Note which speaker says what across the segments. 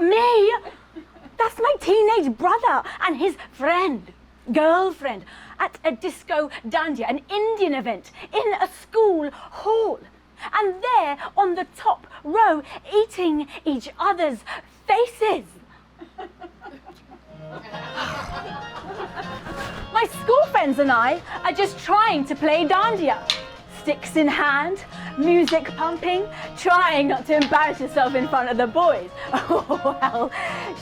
Speaker 1: not me. That's my teenage brother and his girlfriend, at a disco dandia, an Indian event, in a school hall. And there on the top row, eating each other's faces. My school friends and I are just trying to play dandiya. Sticks in hand, music pumping, trying not to embarrass yourself in front of the boys. Oh, well,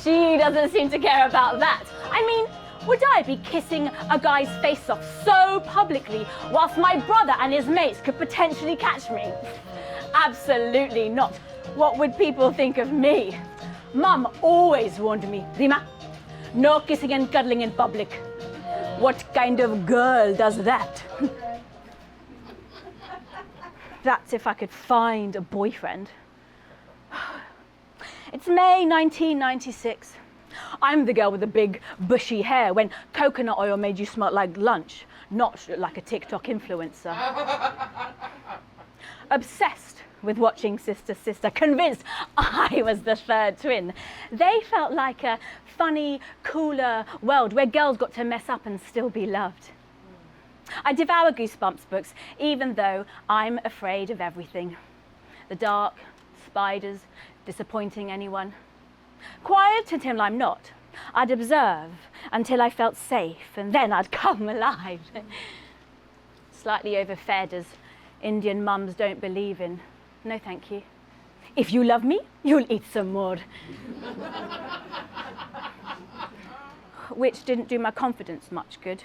Speaker 1: she doesn't seem to care about that. I mean, would I be kissing a guy's face off so publicly whilst my brother and his mates could potentially catch me? Absolutely not. What would people think of me? Mum always warned me, Reema, no kissing and cuddling in public. What kind of girl does that? That's if I could find a boyfriend. It's May 1996. I'm the girl with the big bushy hair when coconut oil made you smell like lunch, not like a TikTok influencer. Obsessed with watching Sister Sister, convinced I was the third twin. They felt like a funny, cooler world where girls got to mess up and still be loved. I devour Goosebumps books, even though I'm afraid of everything. The dark, spiders, disappointing anyone. Quiet until I'm not. I'd observe until I felt safe, and then I'd come alive. Slightly overfed, as Indian mums don't believe in. No, thank you. If you love me, you'll eat some more. Which didn't do my confidence much good.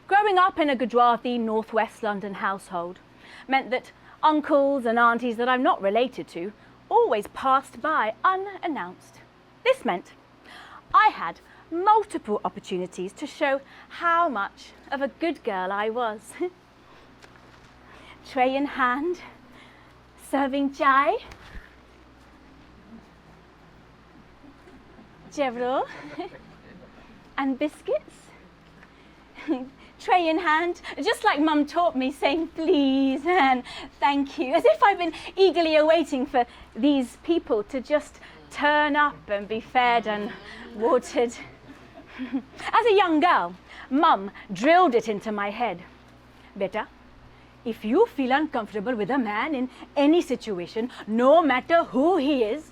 Speaker 1: Growing up in a Gujarati northwest London household meant that uncles and aunties that I'm not related to always passed by unannounced. This meant I had multiple opportunities to show how much of a good girl I was. Tray in hand, serving chai, Jevro, and biscuits. Tray in hand, just like Mum taught me, saying please and thank you, as if I've been eagerly awaiting for these people to just turn up and be fed and watered. As a young girl, Mum drilled it into my head. Beta, if you feel uncomfortable with a man in any situation, no matter who he is,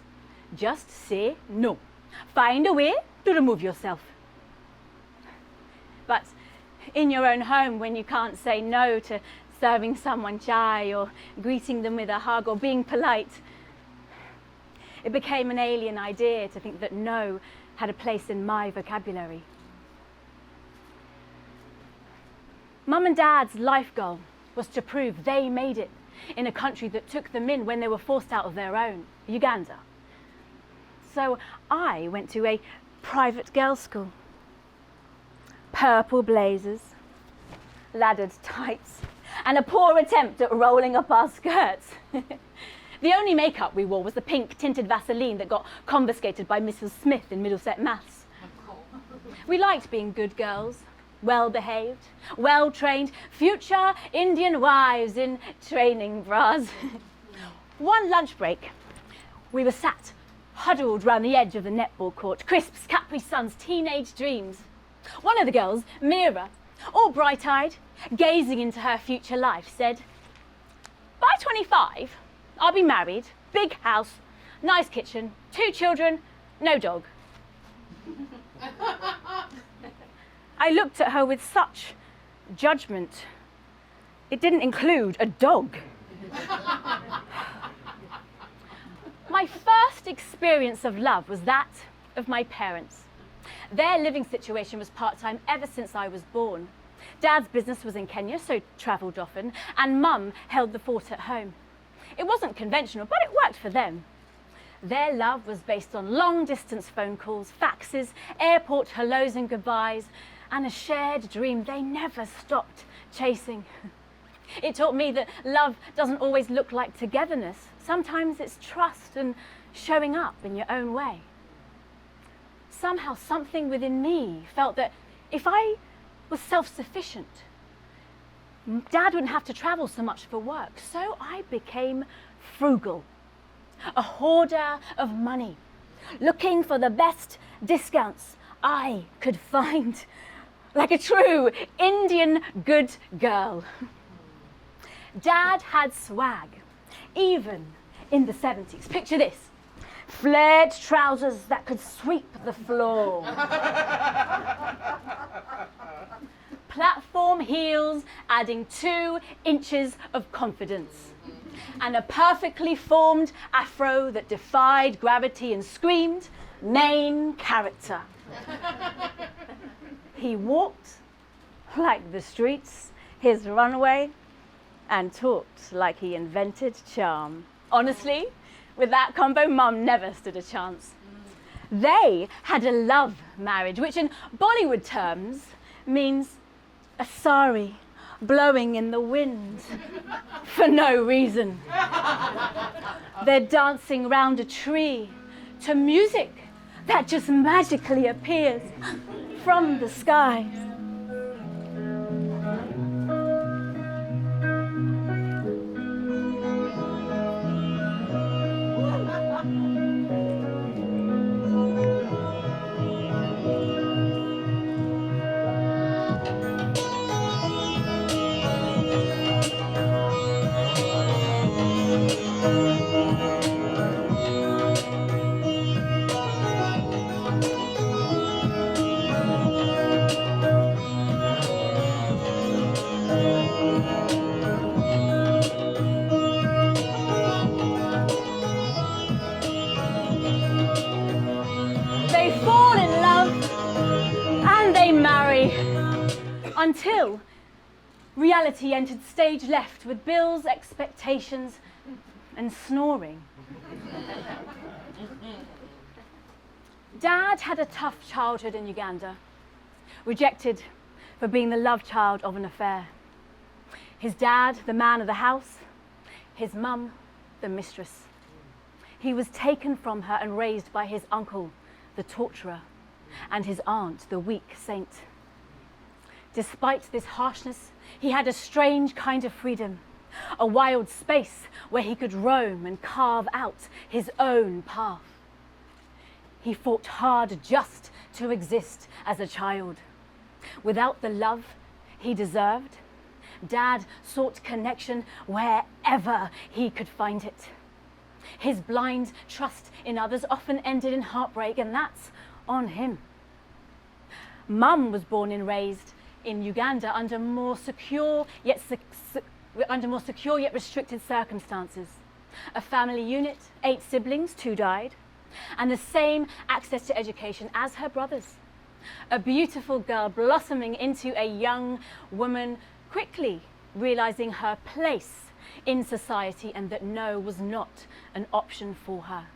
Speaker 1: just say no. Find a way to remove yourself. But in your own home, when you can't say no to serving someone chai or greeting them with a hug or being polite, it became an alien idea to think that no had a place in my vocabulary. Mum and Dad's life goal was to prove they made it in a country that took them in when they were forced out of their own, Uganda. So I went to a private girls' school. Purple blazers, laddered tights, and a poor attempt at rolling up our skirts. The only makeup we wore was the pink tinted Vaseline that got confiscated by Mrs. Smith in Middlesex Maths. We liked being good girls, well-behaved, well-trained, future Indian wives in training bras. One lunch break, we were sat, huddled round the edge of the netball court, crisps, Capri Suns, teenage dreams. One of the girls, Mira, all bright-eyed, gazing into her future life, said, by 25, I'll be married, big house, nice kitchen, 2 children, no dog. I looked at her with such judgment. It didn't include a dog. My first experience of love was that of my parents. Their living situation was part-time ever since I was born. Dad's business was in Kenya, so travelled often, and Mum held the fort at home. It wasn't conventional, but it worked for them. Their love was based on long-distance phone calls, faxes, airport hellos and goodbyes, and a shared dream they never stopped chasing. It taught me that love doesn't always look like togetherness. Sometimes it's trust and showing up in your own way. Somehow something within me felt that if I was self-sufficient, Dad wouldn't have to travel so much for work. So I became frugal, a hoarder of money, looking for the best discounts I could find, like a true Indian good girl. Dad had swag, even in the 70s. Picture this. Flared trousers that could sweep the floor. Platform heels adding 2 inches of confidence. And a perfectly formed afro that defied gravity and screamed, main character. He walked like the streets, his runway, and talked like he invented charm. Honestly, with that combo, Mum never stood a chance. They had a love marriage, which in Bollywood terms means a sari blowing in the wind for no reason. They're dancing round a tree to music that just magically appears from the skies. They fall in love and they marry until reality entered stage left with bills, expectations, and snoring. Dad had a tough childhood in Uganda, rejected for being the love child of an affair. His dad, the man of the house, his mum, the mistress. He was taken from her and raised by his uncle, the torturer, and his aunt, the weak saint. Despite this harshness, he had a strange kind of freedom, a wild space where he could roam and carve out his own path. He fought hard just to exist as a child. Without the love he deserved, Dad sought connection wherever he could find it. His blind trust in others often ended in heartbreak, and that's on him. Mum was born and raised in Uganda under more secure yet restricted circumstances. A family unit, 8 siblings, 2 died, and the same access to education as her brothers. A beautiful girl blossoming into a young woman, quickly realizing her place in society and that no was not an option for her.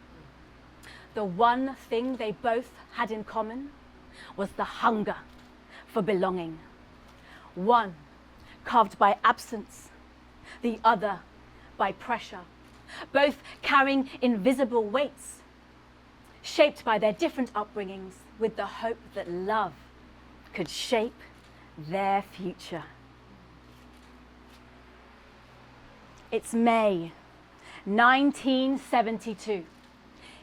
Speaker 1: The one thing they both had in common was the hunger for belonging. One carved by absence, the other by pressure, both carrying invisible weights, shaped by their different upbringings with the hope that love could shape their future. It's May 1972.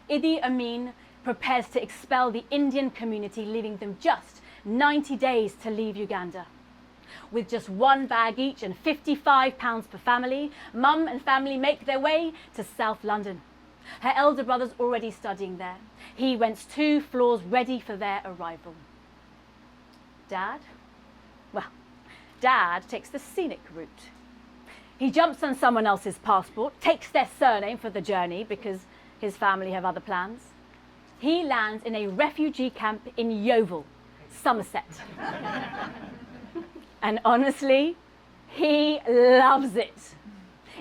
Speaker 1: Idi Amin prepares to expel the Indian community, leaving them just 90 days to leave Uganda. With just 1 bag each and £55 per family, Mum and family make their way to South London. Her elder brother's already studying there. He rents 2 floors ready for their arrival. Dad? Well, Dad takes the scenic route. He jumps on someone else's passport, takes their surname for the journey because his family have other plans. He lands in a refugee camp in Yeovil, Somerset. And honestly, he loves it.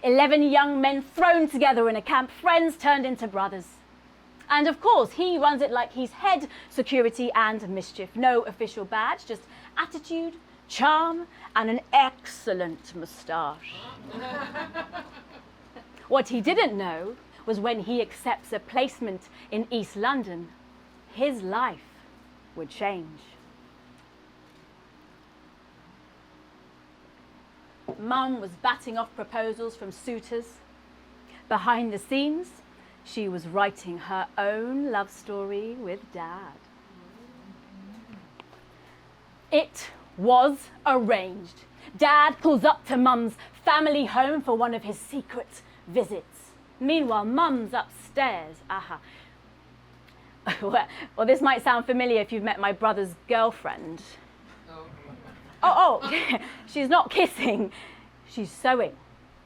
Speaker 1: 11 young men thrown together in a camp, friends turned into brothers. And of course, he runs it like he's head security and mischief. No official badge, just attitude, charm, and an excellent moustache. What he didn't know was when he accepts a placement in East London, his life would change. Mum was batting off proposals from suitors. Behind the scenes, She was writing her own love story with Dad. It was arranged. Dad pulls up to Mum's family home for one of his secret visits. Meanwhile, Mum's upstairs. Aha. Well, this might sound familiar if you've met my brother's girlfriend. Oh, she's not kissing, she's sewing.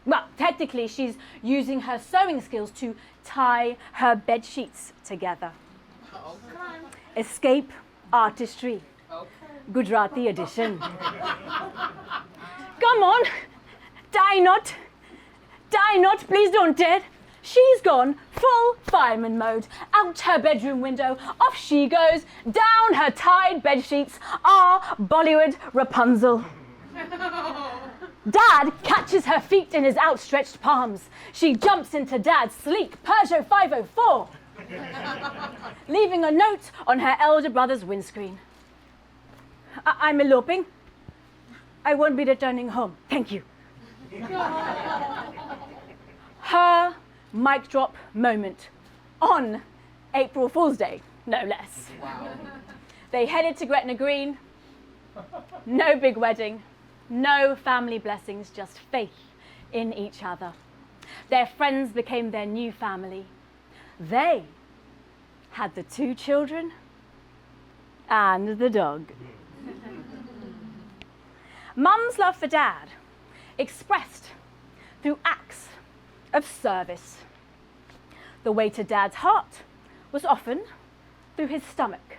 Speaker 1: Well, technically, she's using her sewing skills to tie her bed sheets together. Escape artistry. Gujarati edition. Come on, die not, please don't dead. She's gone full fireman mode. Out her bedroom window, off she goes, down her tied bed sheets, Bollywood Rapunzel. Dad catches her feet in his outstretched palms. She jumps into Dad's sleek Peugeot 504, leaving a note on her elder brother's windscreen. I'm eloping. I won't be returning home. Thank you. Her mic drop moment on April Fool's Day, no less. Wow. They headed to Gretna Green. No big wedding, no family blessings, just faith in each other. Their friends became their new family. They had the 2 children and the dog. Mum's love for Dad expressed through acts of service. The way to Dad's heart was often through his stomach,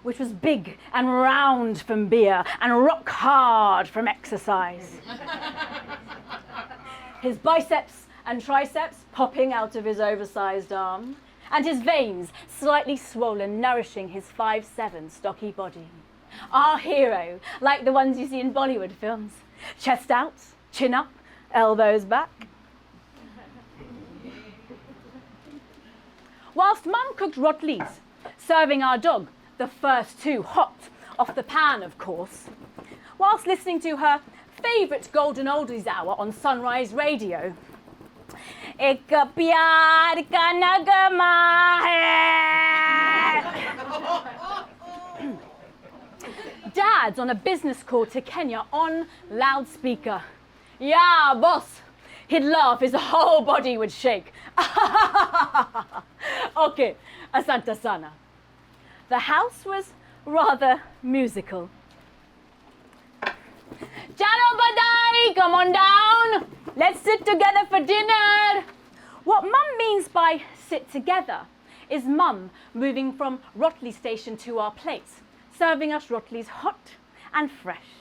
Speaker 1: which was big and round from beer and rock hard from exercise. His biceps and triceps popping out of his oversized arm, and his veins slightly swollen, nourishing his 5'7" stocky body. Our hero, like the ones you see in Bollywood films. Chest out, chin up, elbows back. Whilst Mum cooked rottlis, serving our dog the first 2 hot off the pan, of course, whilst listening to her favourite Golden Oldies hour on Sunrise Radio. Ek pyar ka nagama hai. Dad's on a business call to Kenya on loudspeaker. Yeah, boss. He'd laugh, his whole body would shake. Okay, asante sana. The house was rather musical. Chalo badai, come on down. Let's sit together for dinner. What Mum means by sit together is Mum moving from Rotli station to our plates, serving us Rotlis hot and fresh.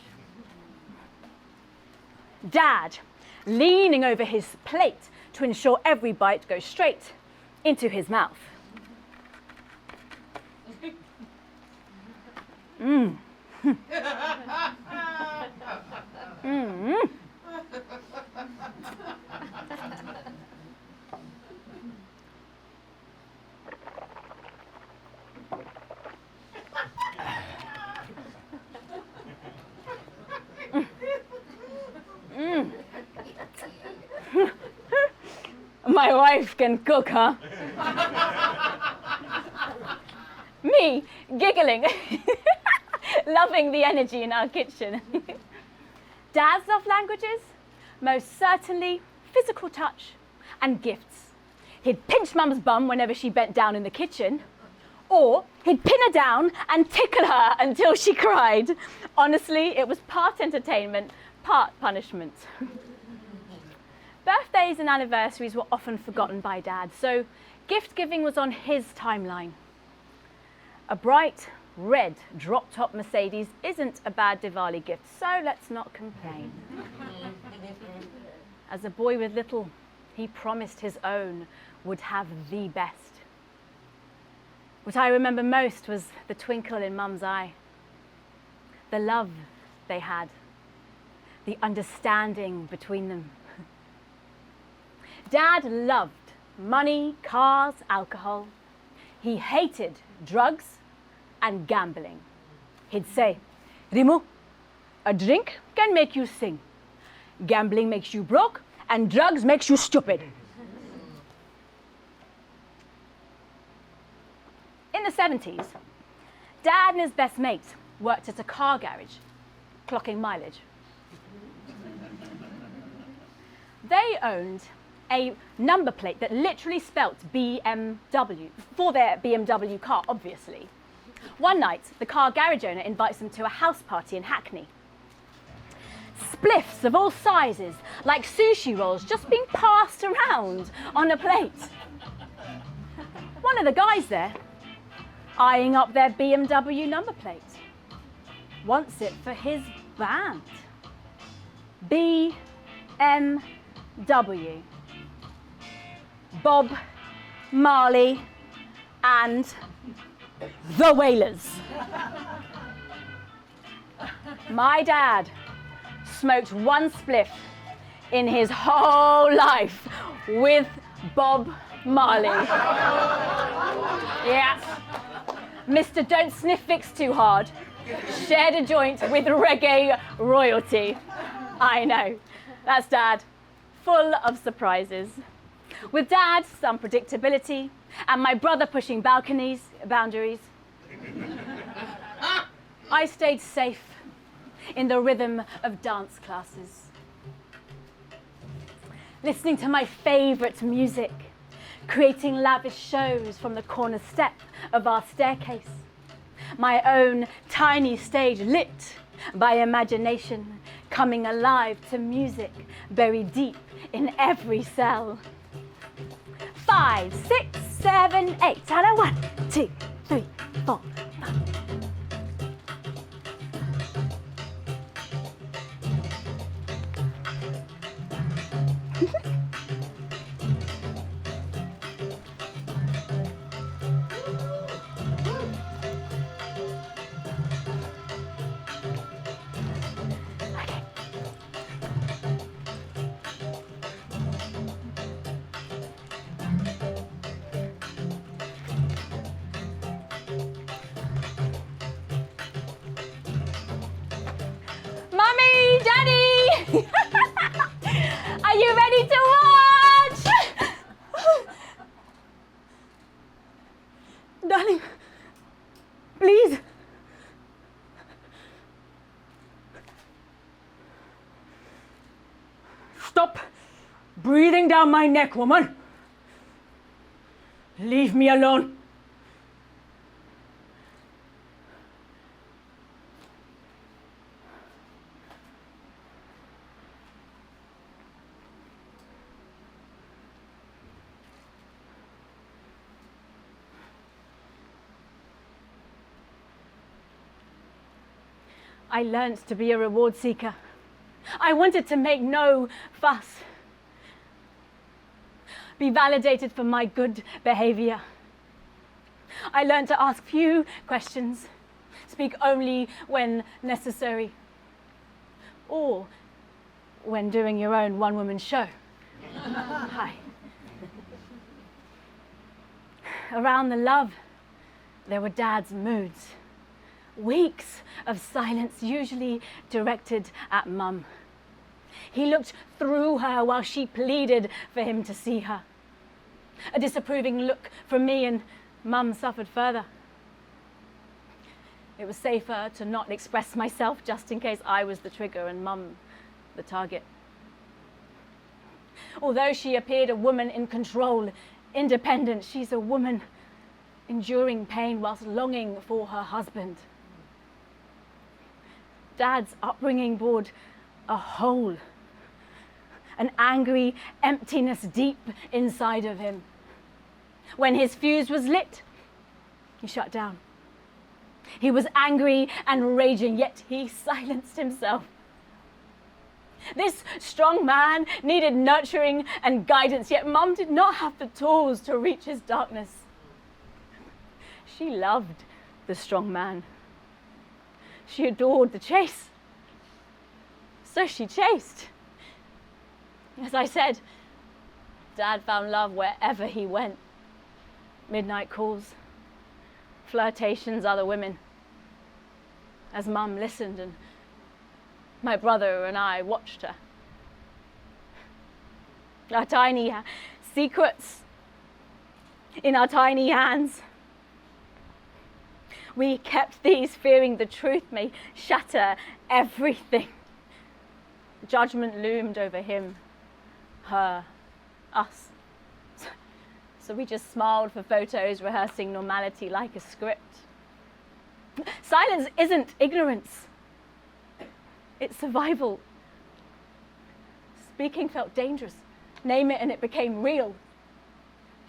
Speaker 1: Dad leaning over his plate to ensure every bite goes straight into his mouth. Mm. Mm. Mm. My wife can cook, huh? Me, giggling, loving the energy in our kitchen. Dad's love languages? Most certainly physical touch and gifts. He'd pinch Mum's bum whenever she bent down in the kitchen, or he'd pin her down and tickle her until she cried. Honestly, it was part entertainment, part punishment. Birthdays and anniversaries were often forgotten by Dad, so gift giving was on his timeline. A bright red drop-top Mercedes isn't a bad Diwali gift, so let's not complain. As a boy with little, he promised his own would have the best. What I remember most was the twinkle in Mum's eye, the love they had, the understanding between them. Dad loved money, cars, alcohol. He hated drugs and gambling. He'd say, Rimu, a drink can make you sing. Gambling makes you broke and drugs makes you stupid. In the 70s, Dad and his best mate worked at a car garage, clocking mileage. They owned a number plate that literally spelt BMW, for their BMW car, obviously. One night, the car garage owner invites them to a house party in Hackney. Spliffs of all sizes, like sushi rolls, just being passed around on a plate. One of the guys there, eyeing up their BMW number plate, wants it for his band. BMW. Bob Marley and the Wailers. My dad smoked one spliff in his whole life with Bob Marley. Yes. Mr. Don't Sniff Fix Too Hard shared a joint with reggae royalty. I know. That's Dad, full of surprises. With Dad, some predictability, and my brother pushing boundaries. I stayed safe in the rhythm of dance classes, listening to my favourite music, creating lavish shows from the corner step of our staircase, my own tiny stage lit by imagination, coming alive to music buried deep in every cell. 5, 6, 7, 8, and a 1, 2, 3, 4, 5. Daddy! Are you ready to watch? Darling, please. Stop breathing down my neck, woman. Leave me alone. I learnt to be a reward seeker. I wanted to make no fuss, be validated for my good behaviour. I learnt to ask few questions, speak only when necessary, or when doing your own one-woman show. Hi. Around the love, there were Dad's moods. Weeks of silence, usually directed at Mum. He looked through her while she pleaded for him to see her. A disapproving look from me, and Mum suffered further. It was safer to not express myself just in case I was the trigger and Mum the target. Although she appeared a woman in control, independent, she's a woman enduring pain whilst longing for her husband. Dad's upbringing bored a hole, an angry emptiness deep inside of him. When his fuse was lit, he shut down. He was angry and raging, yet he silenced himself. This strong man needed nurturing and guidance, yet Mum did not have the tools to reach his darkness. She loved the strong man. She adored the chase. So she chased. As I said, Dad found love wherever he went. Midnight calls, flirtations, other women. As Mum listened and my brother and I watched her. Our tiny secrets in our tiny hands. We kept these, fearing the truth may shatter everything. Judgment loomed over him, her, us. So we just smiled for photos, rehearsing normality like a script. Silence isn't ignorance. It's survival. Speaking felt dangerous. Name it and it became real.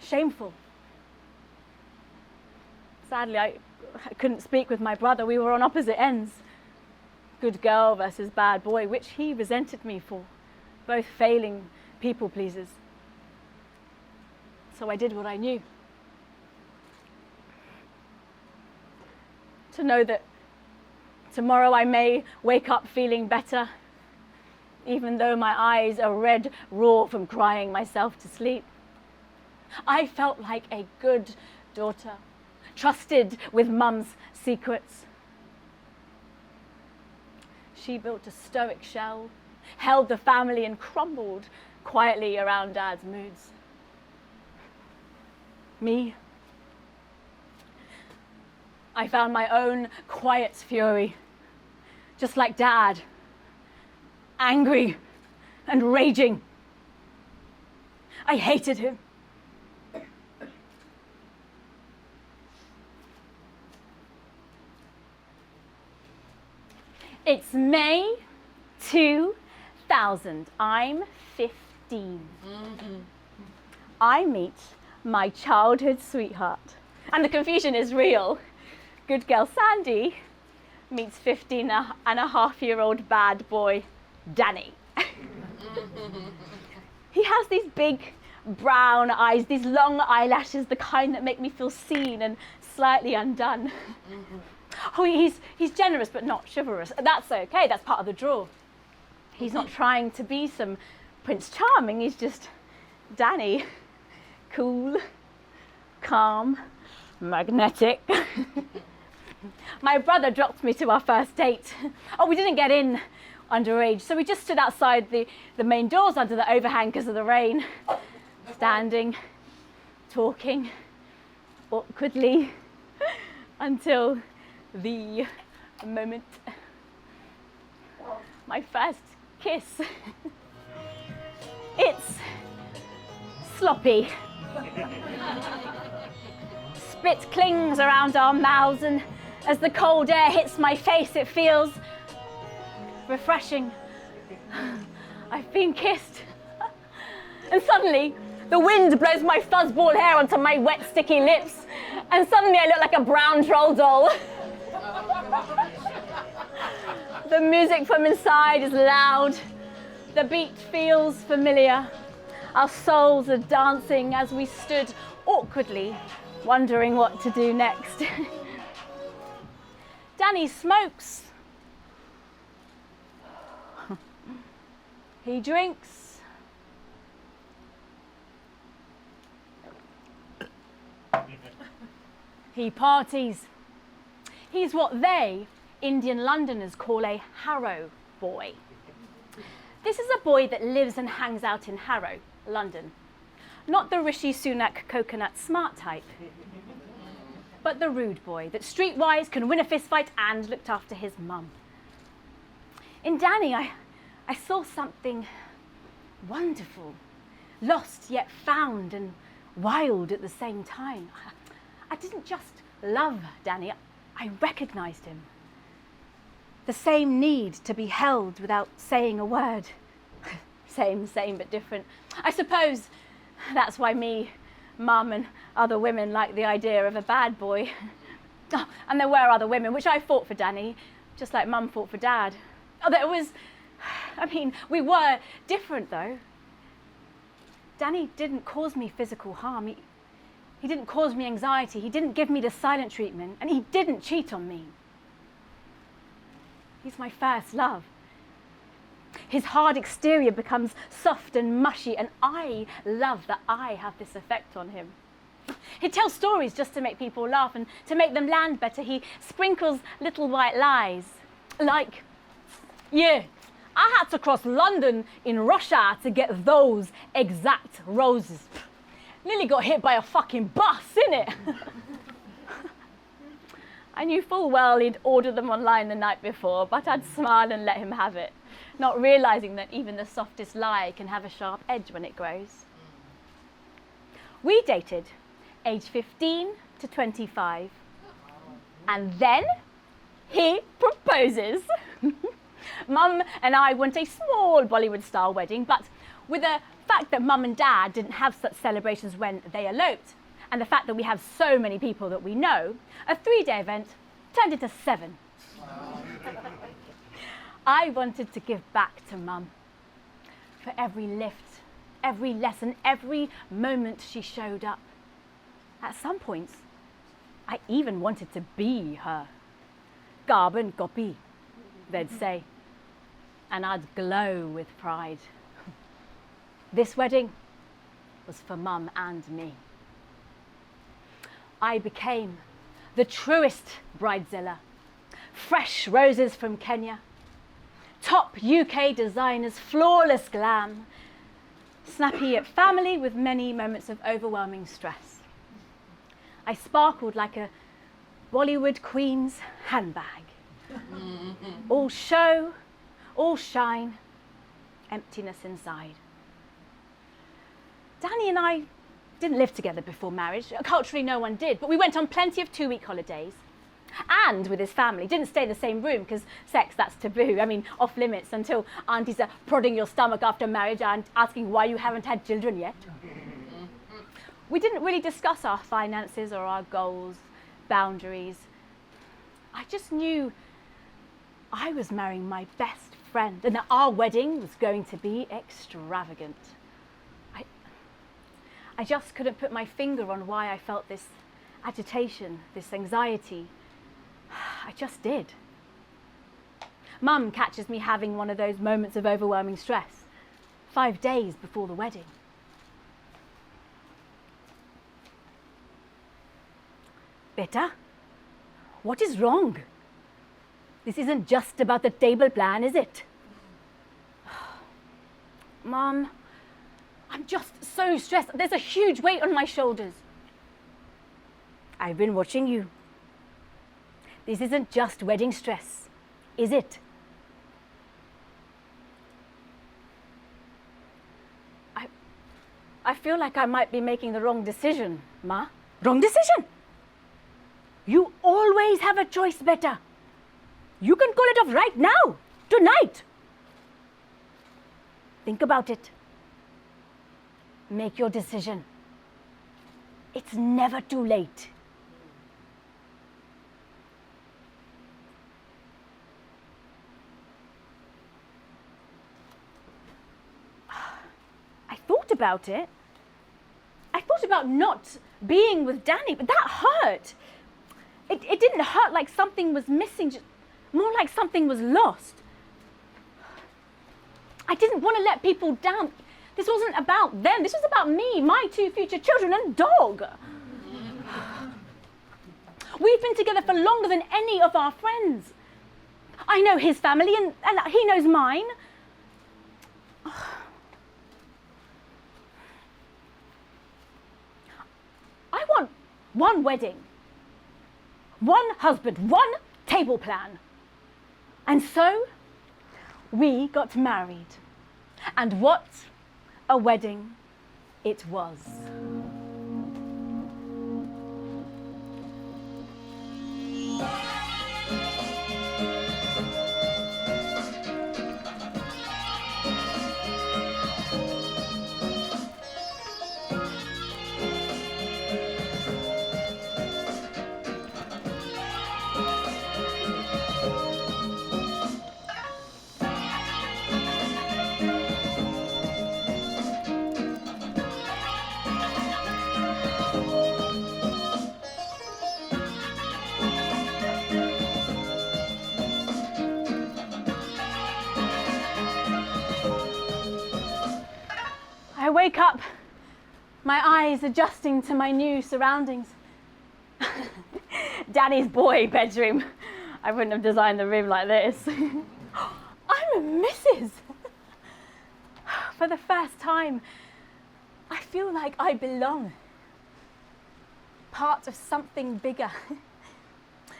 Speaker 1: Shameful. Sadly, I couldn't speak with my brother. We were on opposite ends. Good girl versus bad boy, which he resented me for. Both failing people pleasers. So I did what I knew. To know that tomorrow I may wake up feeling better, even though my eyes are red raw from crying myself to sleep. I felt like a good daughter, trusted with mum's secrets. She built a stoic shell, held the family and crumbled quietly around Dad's moods. Me, I found my own quiet fury, just like Dad, angry and raging. I hated him. It's May 2000. I'm 15. I meet my childhood sweetheart. And the confusion is real. Good girl Sandy meets 15-and-a-half-year-old bad boy Danny. He has these big brown eyes, these long eyelashes, the kind that make me feel seen and slightly undone. Oh, he's generous but not chivalrous. That's okay, that's part of the draw. He's not trying to be some Prince Charming, he's just Danny. Cool, calm, magnetic. My brother dropped me to our first date. Oh, we didn't get in underage, so we just stood outside the main doors under the overhang because of the rain, standing, talking, awkwardly, until the moment. My first kiss. It's sloppy. Spit clings around our mouths, and as the cold air hits my face, it feels refreshing. I've been kissed. And suddenly, the wind blows my fuzzball hair onto my wet, sticky lips, and suddenly I look like a brown troll doll. The music from inside is loud. The beat feels familiar. Our souls are dancing as we stood awkwardly, wondering what to do next. Danny smokes. He drinks. He parties. He's what they, Indian Londoners, call a Harrow boy. This is a boy that lives and hangs out in Harrow, London. Not the Rishi Sunak coconut smart type, but the rude boy that streetwise can win a fistfight and looked after his mum. In Danny, I saw something wonderful, lost yet found, and wild at the same time. I didn't just love Danny, I recognized him. The same need to be held without saying a word. Same but different. I suppose that's why me, Mum and other women like the idea of a bad boy. Oh, and there were other women, which I fought for Danny, just like Mum fought for Dad. Oh, we were different though. Danny didn't cause me physical harm. He didn't cause me anxiety. He didn't give me the silent treatment, and he didn't cheat on me. He's my first love. His hard exterior becomes soft and mushy, and I love that I have this effect on him. He tells stories just to make people laugh, and to make them land better, he sprinkles little white lies. Like, yeah, I had to cross London in rush hour to get those exact roses. Nearly got hit by a fucking bus, innit? I knew full well he'd ordered them online the night before, but I'd smile and let him have it, not realising that even the softest lie can have a sharp edge when it grows. We dated, age 15 to 25, and then he proposes. Mum and I want a small Bollywood-style wedding, but with the fact that Mum and Dad didn't have such celebrations when they eloped, and the fact that we have so many people that we know, a 3-day event turned into 7. I wanted to give back to Mum for every lift, every lesson, every moment she showed up. At some points, I even wanted to be her. Garb and copy, they'd say, and I'd glow with pride. This wedding was for Mum and me. I became the truest bridezilla. Fresh roses from Kenya, top UK designers, flawless glam, snappy at family with many moments of overwhelming stress. I sparkled like a Bollywood queen's handbag. All show, all shine, emptiness inside. Danny and I didn't live together before marriage. Culturally, no one did, but we went on plenty of 2-week holidays. And with his family, didn't stay in the same room because sex, that's taboo. I mean, off limits until aunties are prodding your stomach after marriage and asking why you haven't had children yet. We didn't really discuss our finances or our goals, boundaries. I just knew I was marrying my best friend and that our wedding was going to be extravagant. I just couldn't put my finger on why I felt this agitation, this anxiety. I just did. Mum catches me having one of those moments of overwhelming stress 5 days before the wedding. Beta, what is wrong? This isn't just about the table plan, is it? Mum, I'm just so stressed. There's a huge weight on my shoulders. I've been watching you. This isn't just wedding stress, is it? I feel like I might be making the wrong decision, Ma. Wrong decision? You always have a choice, Beta. You can call it off right now, tonight. Think about it. Make your decision. It's never too late. I thought about it. I thought about not being with Danny, but that hurt. It didn't hurt like something was missing, just more like something was lost. I didn't want to let people down. This wasn't about them. This was about me, my 2 future children and dog. We've been together for longer than any of our friends. I know his family and he knows mine. I want one wedding, one husband, one table plan. And so we got married. And what a wedding it was. I wake up, my eyes adjusting to my new surroundings. Danny's boy bedroom. I wouldn't have designed the room like this. I'm a missus. For the first time, I feel like I belong. Part of something bigger.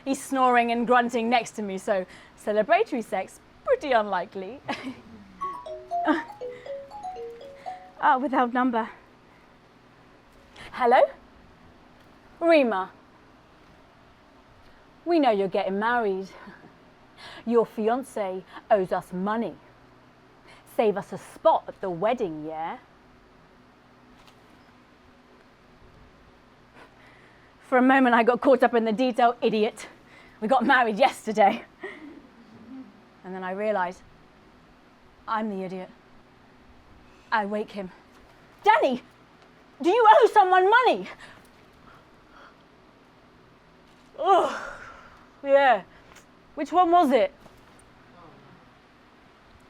Speaker 1: He's snoring and grunting next to me, so celebratory sex, pretty unlikely. Without number. Hello? Reema. We know you're getting married. Your fiancé owes us money. Save us a spot at the wedding, yeah? For a moment, I got caught up in the detail. Idiot. We got married yesterday. And then I realised I'm the idiot. I wake him. Danny, do you owe someone money? Oh, yeah. Which one was it?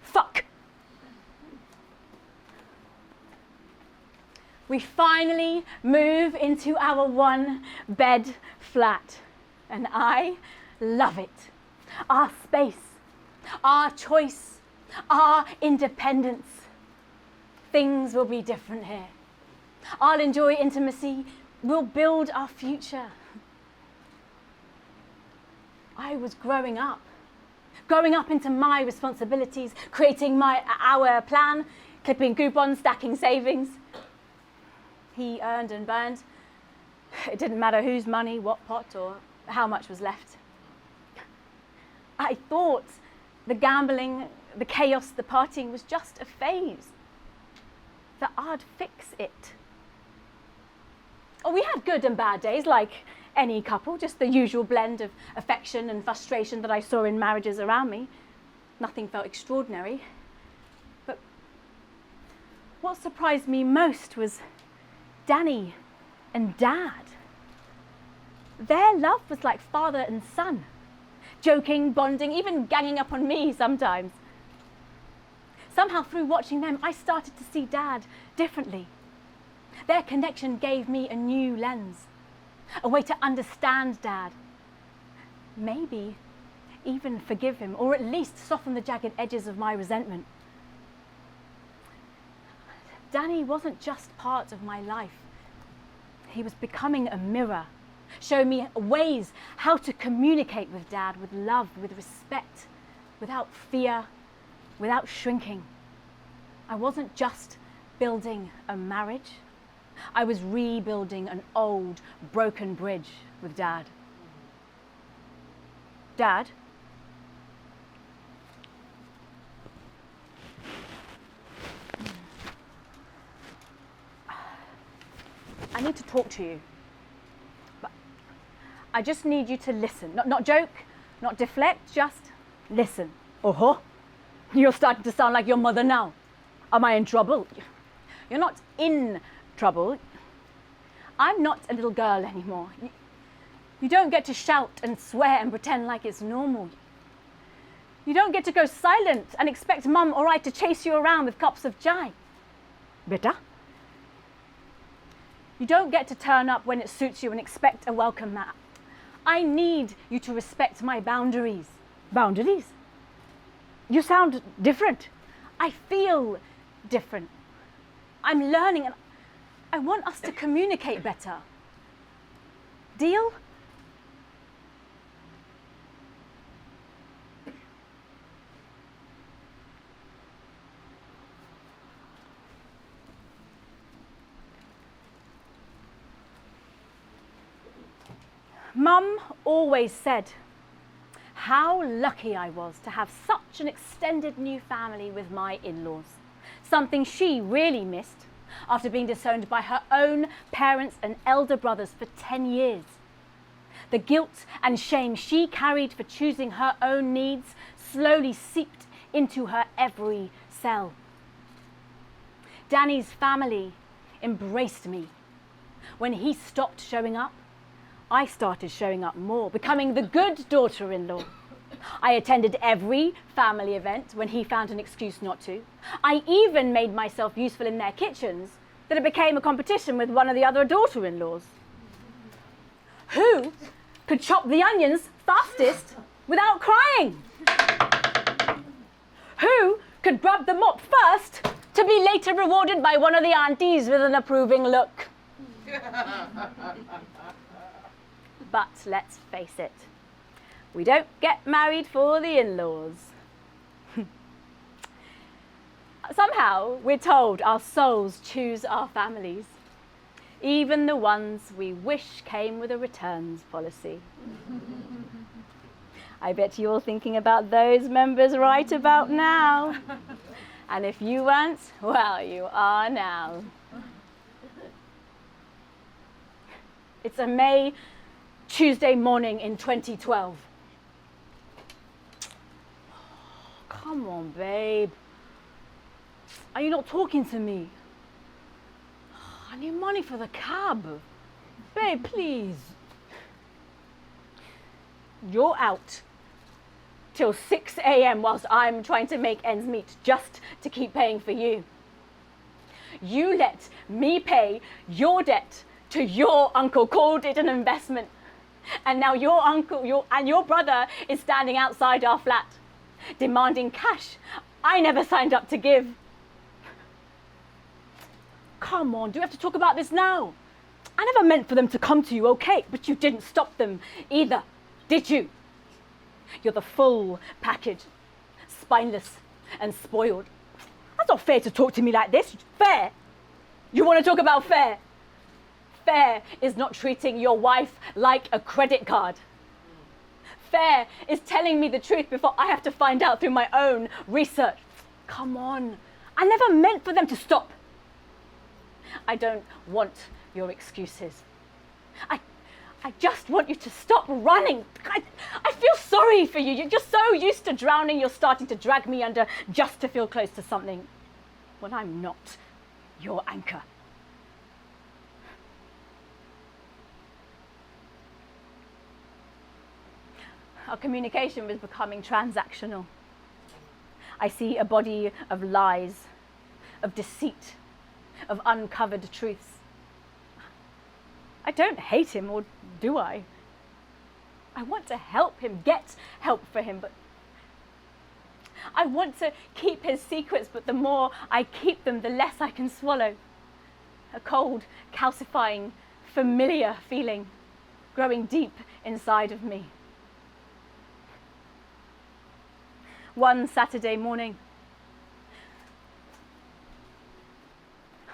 Speaker 1: Fuck. We finally move into our one-bed flat, and I love it. Our space, our choice, our independence. Things will be different here. I'll enjoy intimacy. We'll build our future. I was growing up into my responsibilities, creating our plan, clipping coupons, stacking savings. He earned and burned. It didn't matter whose money, what pot, or how much was left. I thought the gambling, the chaos, the partying was just a phase, that I'd fix it. Oh, we had good and bad days, like any couple, just the usual blend of affection and frustration that I saw in marriages around me. Nothing felt extraordinary. But what surprised me most was Danny and Dad. Their love was like father and son, joking, bonding, even ganging up on me sometimes. Somehow through watching them, I started to see Dad differently. Their connection gave me a new lens, a way to understand Dad. Maybe even forgive him, or at least soften the jagged edges of my resentment. Danny wasn't just part of my life. He was becoming a mirror, showing me ways how to communicate with Dad, with love, with respect, without fear, without shrinking. I wasn't just building a marriage. I was rebuilding an old, broken bridge with Dad. Dad? I need to talk to you. But I just need you to listen. Not joke, not deflect, just listen. Oh, you're starting to sound like your mother now. Am I in trouble? You're not in trouble. I'm not a little girl anymore. You don't get to shout and swear and pretend like it's normal. You don't get to go silent and expect Mum or I to chase you around with cups of chai. Beta? You don't get to turn up when it suits you and expect a welcome mat. I need you to respect my boundaries. Boundaries? You sound different. I feel different. I'm learning and I want us to communicate better. Deal? Mum always said how lucky I was to have such an extended new family with my in-laws. Something she really missed after being disowned by her own parents and elder brothers for 10 years. The guilt and shame she carried for choosing her own needs slowly seeped into her every cell. Danny's family embraced me. When he stopped showing up, I started showing up more, becoming the good daughter-in-law. I attended every family event when he found an excuse not to. I even made myself useful in their kitchens, that it became a competition with one of the other daughter-in-laws. Who could chop the onions fastest without crying? Who could grab the mop first to be later rewarded by one of the aunties with an approving look? But let's face it, We don't get married for the in-laws. Somehow, we're told our souls choose our families, even the ones we wish came with a returns policy. I bet you're thinking about those members right about now. And if you weren't, well, you are now. It's a May Tuesday morning in 2012. Come on, babe. Are you not talking to me? I need money for the cab. Babe, please. You're out till 6 a.m. whilst I'm trying to make ends meet just to keep paying for you. You let me pay your debt to your uncle, called it an investment. And now your uncle and your brother is standing outside our flat, demanding cash I never signed up to give. Come on, do we have to talk about this now? I never meant for them to come to you, okay? But you didn't stop them either, did you? You're the full package, spineless and spoiled. That's not fair to talk to me like this. Fair? You want to talk about fair? Fair is not treating your wife like a credit card. Fair is telling me the truth before I have to find out through my own research. Come on, I never meant for them to stop. I don't want your excuses. I just want you to stop running. I feel sorry for you. You're just so used to drowning, you're starting to drag me under just to feel close to something when I'm not your anchor. Our communication was becoming transactional. I see a body of lies, of deceit, of uncovered truths. I don't hate him, or do I? I want to help him, get help for him, but I want to keep his secrets, but the more I keep them, the less I can swallow. A cold, calcifying, familiar feeling growing deep inside of me. One Saturday morning,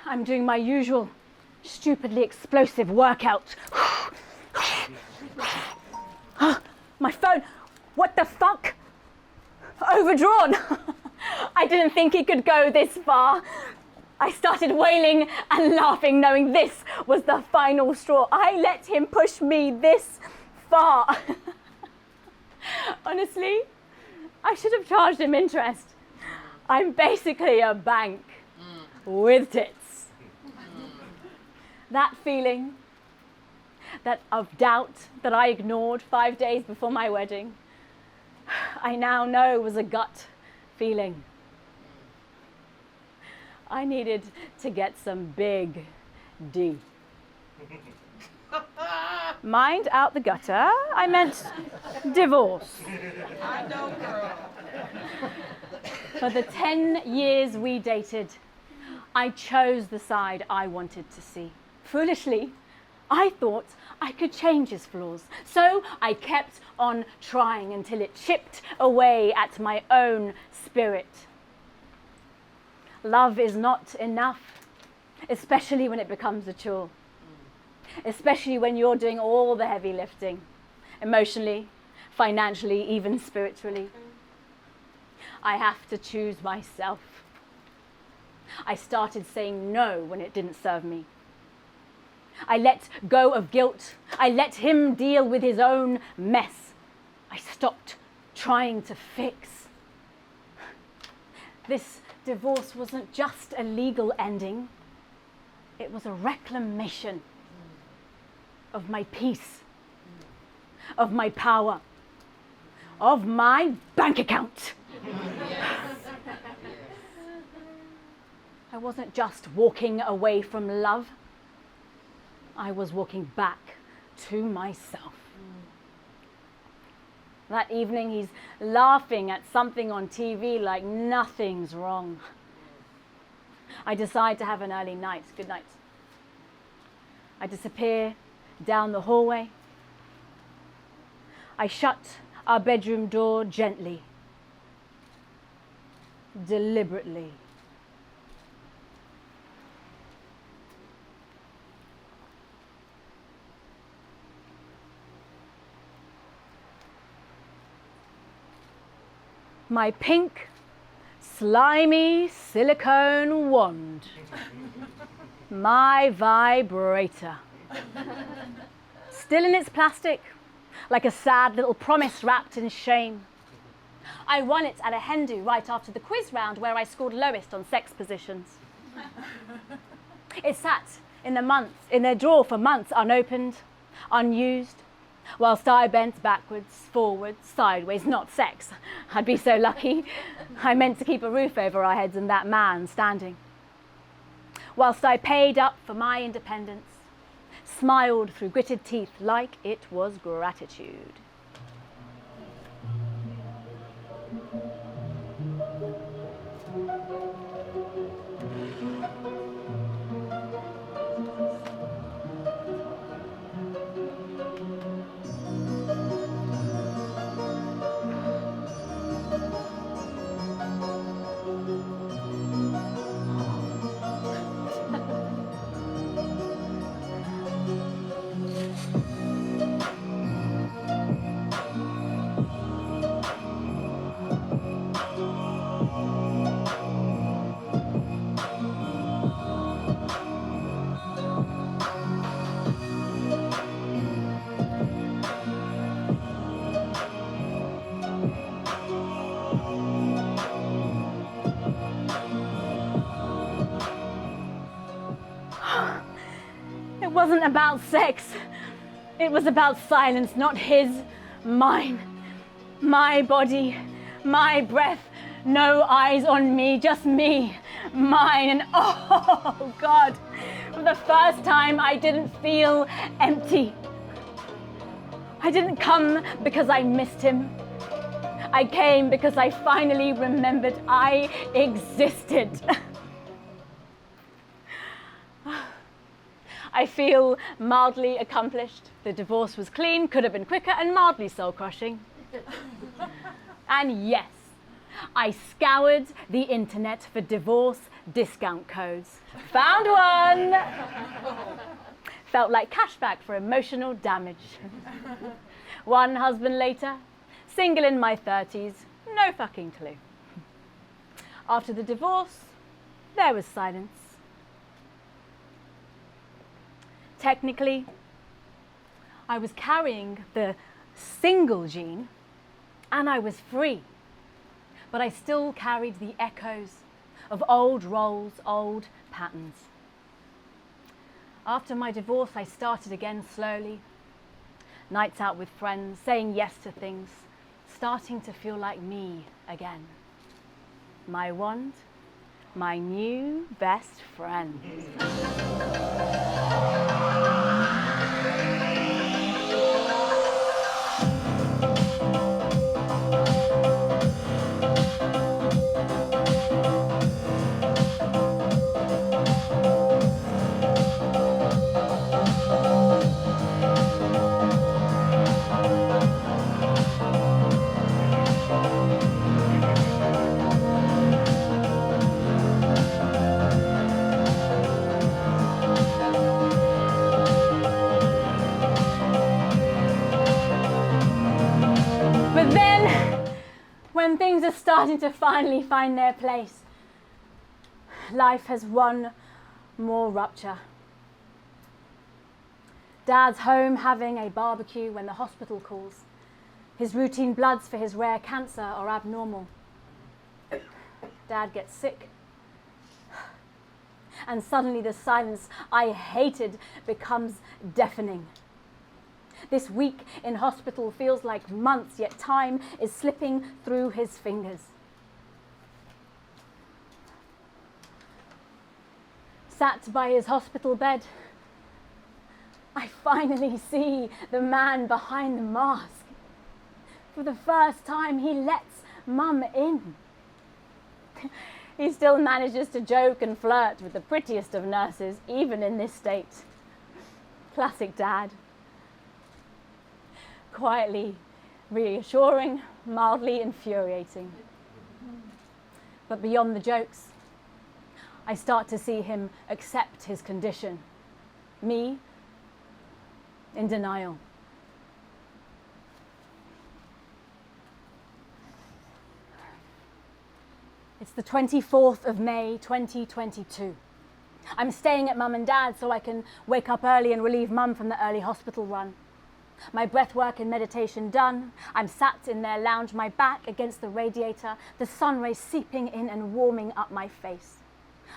Speaker 1: I'm doing my usual stupidly explosive workout. My phone, what the fuck? Overdrawn. I didn't think it could go this far. I started wailing and laughing, knowing this was the final straw. I let him push me this far. Honestly, I should have charged him interest. I'm basically a bank with tits. That feeling of doubt that I ignored 5 days before my wedding, I now know was a gut feeling. I needed to get some big D. Mind out the gutter, I meant divorce.
Speaker 2: I know, girl.
Speaker 1: For the 10 years we dated, I chose the side I wanted to see. Foolishly, I thought I could change his flaws. So I kept on trying until it chipped away at my own spirit. Love is not enough, especially when it becomes a chore. Especially when you're doing all the heavy lifting, emotionally, financially, even spiritually. I have to choose myself. I started saying no when it didn't serve me. I let go of guilt. I let him deal with his own mess. I stopped trying to fix. This divorce wasn't just a legal ending. It was a reclamation of my peace, of my power, of my bank account. I wasn't just walking away from love. I was walking back to myself. That evening, he's laughing at something on TV like nothing's wrong. I decide to have an early night. Good night. I disappear down the hallway. I shut our bedroom door gently, deliberately. My pink, slimy silicone wand, my vibrator, still in its plastic, like a sad little promise wrapped in shame. I won it at a hen do right after the quiz round where I scored lowest on sex positions. It sat in their drawer for months, unopened, unused, whilst I bent backwards, forwards, sideways, not sex. I'd be so lucky. I meant to keep a roof over our heads and that man standing. Whilst I paid up for my independence, smiled through gritted teeth like it was gratitude. It wasn't about sex. It was about silence, not his, mine. My body, my breath, no eyes on me, just me, mine. And oh God, for the first time I didn't feel empty. I didn't come because I missed him. I came because I finally remembered I existed. I feel mildly accomplished. The divorce was clean, could have been quicker, and mildly soul-crushing. And yes, I scoured the internet for divorce discount codes. Found one! Felt like cashback for emotional damage. One husband later, single in my 30s, no fucking clue. After the divorce, there was silence. Technically, I was carrying the single gene and I was free, but I still carried the echoes of old roles, old patterns. After my divorce, I started again slowly. Nights out with friends, saying yes to things, starting to feel like me again. My wand, my new best friend. But then, when things are starting to finally find their place, life has one more rupture. Dad's home having a barbecue when the hospital calls. His routine bloods for his rare cancer are abnormal. Dad gets sick. And suddenly the silence I hated becomes deafening. This week in hospital feels like months, yet time is slipping through his fingers. Sat by his hospital bed, I finally see the man behind the mask. For the first time, he lets Mum in. He still manages to joke and flirt with the prettiest of nurses, even in this state. Classic Dad. Quietly, reassuring, mildly infuriating. But beyond the jokes, I start to see him accept his condition. Me, in denial. It's the 24th of May, 2022. I'm staying at Mum and Dad so I can wake up early and relieve Mum from the early hospital run. My breathwork and meditation done, I'm sat in their lounge, my back against the radiator, the sun rays seeping in and warming up my face.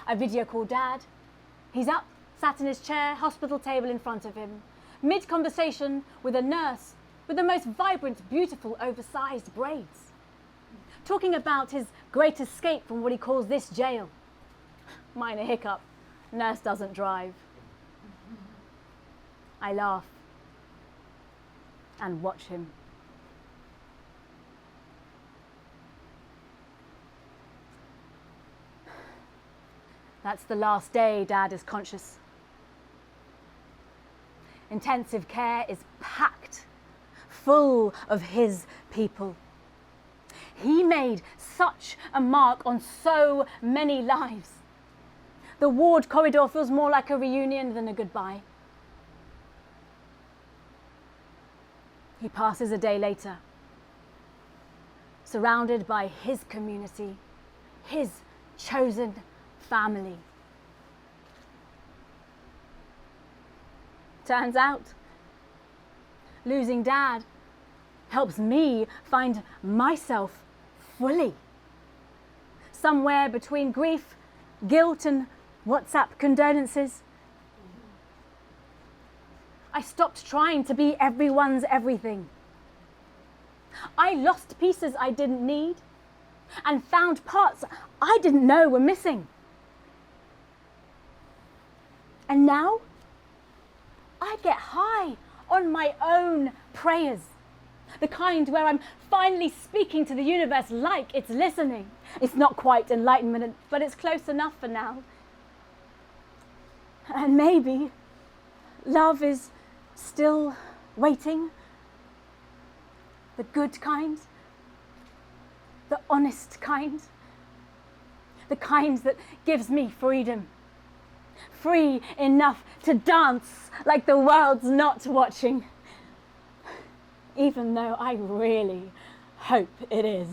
Speaker 1: I video call Dad. He's up, sat in his chair, hospital table in front of him, mid-conversation with a nurse with the most vibrant, beautiful, oversized braids, talking about his great escape from what he calls this jail. Minor hiccup. Nurse doesn't drive. I laugh and watch him. That's the last day Dad is conscious. Intensive care is packed, full of his people. He made such a mark on so many lives. The ward corridor feels more like a reunion than a goodbye. He passes a day later, surrounded by his community, his chosen family. Turns out, losing Dad helps me find myself fully. Somewhere between grief, guilt, and WhatsApp condolences. I stopped trying to be everyone's everything. I lost pieces I didn't need and found parts I didn't know were missing. And now I get high on my own prayers. The kind where I'm finally speaking to the universe like it's listening. It's not quite enlightenment, but it's close enough for now. And maybe love is still waiting. The good kind. The honest kind. The kind that gives me freedom. Free enough to dance like the world's not watching. Even though I really hope it is.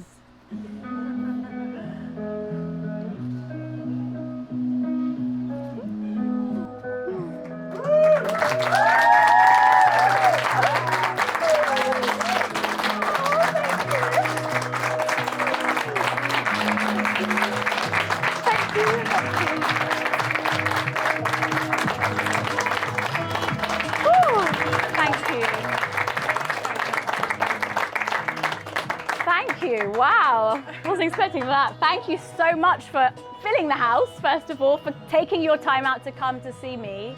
Speaker 1: Wow, wasn't expecting that. Thank you so much for filling the house, first of all, for taking your time out to come to see me.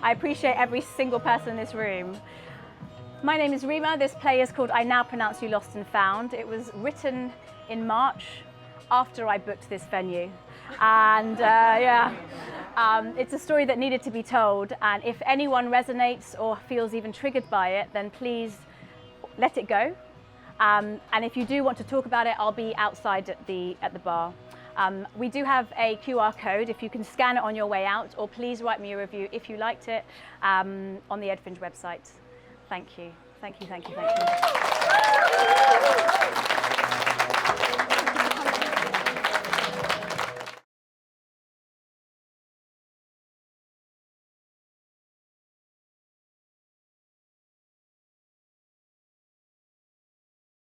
Speaker 1: I appreciate every single person in this room. My name is Reema. This play is called I Now Pronounce You Lost and Found. It was written in March after I booked this venue. And it's a story that needed to be told. And if anyone resonates or feels even triggered by it, then please let it go. And if you do want to talk about it, I'll be outside at the bar. We do have a QR code if you can scan it on your way out, or please write me a review if you liked it on the Ed Fringe website. Thank you. Thank you, thank you, thank you.